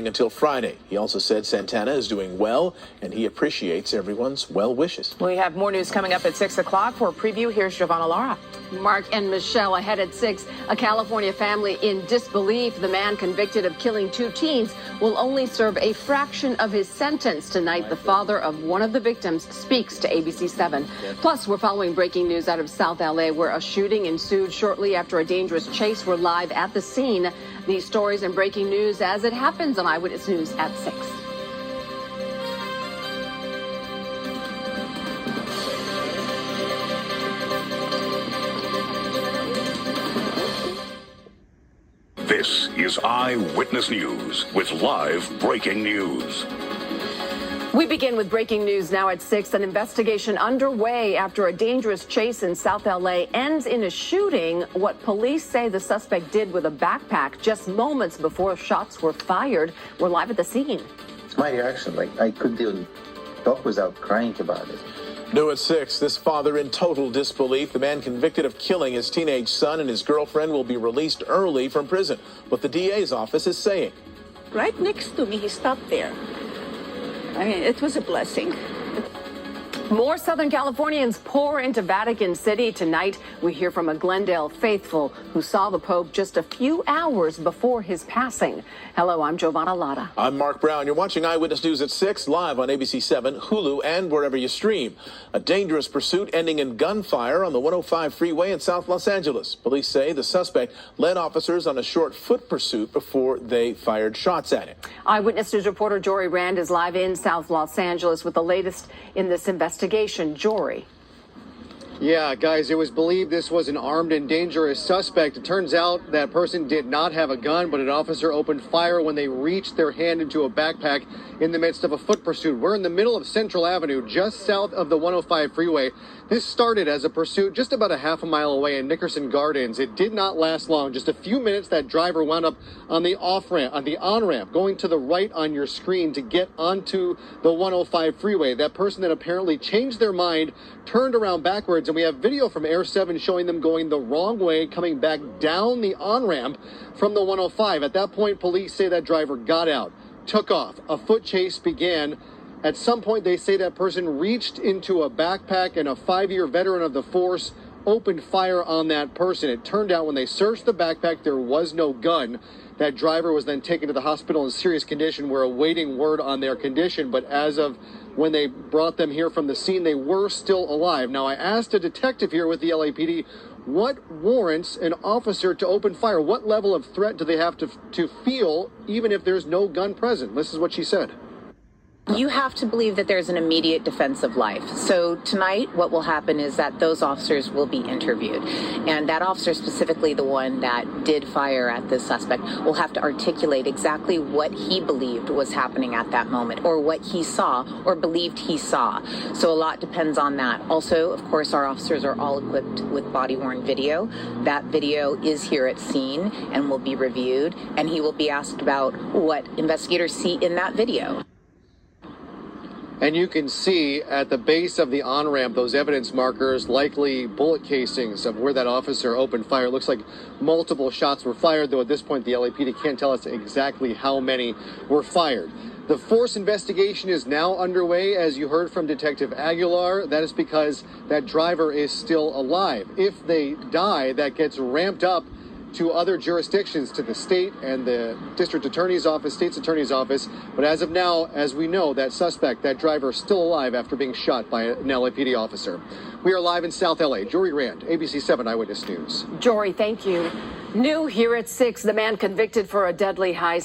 until Friday. He also said Santana is doing well and he appreciates everyone's well wishes. We have more news coming up at 6 o'clock. For a preview, here's Giovanna Lara. Mark and Michelle ahead at 6. A California family in disbelief. The man convicted of killing 2 teens will only serve a fraction of his sentence. Tonight, the father of one of the victims speaks to ABC7. Plus, we're following breaking news out of South LA, where a shooting ensued shortly after a dangerous chase. We're live at the scene. These stories and breaking news as it happens on Eyewitness News at 6. This is Eyewitness News with live breaking news. We begin with breaking news now at 6. An investigation underway after a dangerous chase in South LA ends in a shooting. What police say the suspect did with a backpack just moments before shots were fired. We're live at the scene. My reaction, I couldn't even talk without crying about it. New at 6, this father in total disbelief. The man convicted of killing his teenage son and his girlfriend will be released early from prison. What the DA's office is saying. Right next to me, he stopped there. I mean, it was a blessing. More Southern Californians pour into Vatican City tonight. We hear from a Glendale faithful who saw the Pope just a few hours before his passing. Hello, I'm Giovanna Lara. I'm Mark Brown. You're watching Eyewitness News at 6, live on ABC7, Hulu, and wherever you stream. A dangerous pursuit ending in gunfire on the 105 freeway in South Los Angeles. Police say the suspect led officers on a short foot pursuit before they fired shots at him. Eyewitness News reporter Jory Rand is live in South Los Angeles with the latest in this investigation. Jory. Yeah, guys, it was believed this was an armed and dangerous suspect. It turns out that person did not have a gun, but an officer opened fire when they reached their hand into a backpack in the midst of a foot pursuit. We're in the middle of Central Avenue, just south of the 105 freeway. This started as a pursuit just about a half a mile away in Nickerson Gardens. It did not last long. Just a few minutes, that driver wound up on the off-ramp, on the on-ramp, going to the right on your screen to get onto the 105 freeway. That person that apparently changed their mind, turned around backwards, and we have video from Air 7 showing them going the wrong way, coming back down the on-ramp from the 105. At that point, police say that driver got out, took off. A foot chase began. At some point, they say that person reached into a backpack, and a 5-year veteran of the force opened fire on that person. It turned out when they searched the backpack, there was no gun. That driver was then taken to the hospital in serious condition. We're awaiting word on their condition, but as of when they brought them here from the scene, they were still alive. Now, I asked a detective here with the LAPD, what warrants an officer to open fire? What level of threat do they have to feel, even if there's no gun present? This is what she said. You have to believe that there's an immediate defense of life. So tonight, what will happen is that those officers will be interviewed. And that officer, specifically the one that did fire at this suspect, will have to articulate exactly what he believed was happening at that moment, or what he saw or believed he saw. So a lot depends on that. Also, of course, our officers are all equipped with body-worn video. That video is here at scene and will be reviewed, and he will be asked about what investigators see in that video. And you can see at the base of the on-ramp those evidence markers, likely bullet casings of where that officer opened fire. It looks like multiple shots were fired, though at this point the LAPD can't tell us exactly how many were fired. The force investigation is now underway, as you heard from Detective Aguilar. That is because that driver is still alive. If they die, that gets ramped up to other jurisdictions, to the state and the district attorney's office, state's attorney's office. But as of now, as we know, that suspect, that driver, is still alive after being shot by an LAPD officer. We are live in South LA. Jory Rand, ABC7 Eyewitness News. Jory, thank you. New here at 6, the man convicted for a deadly high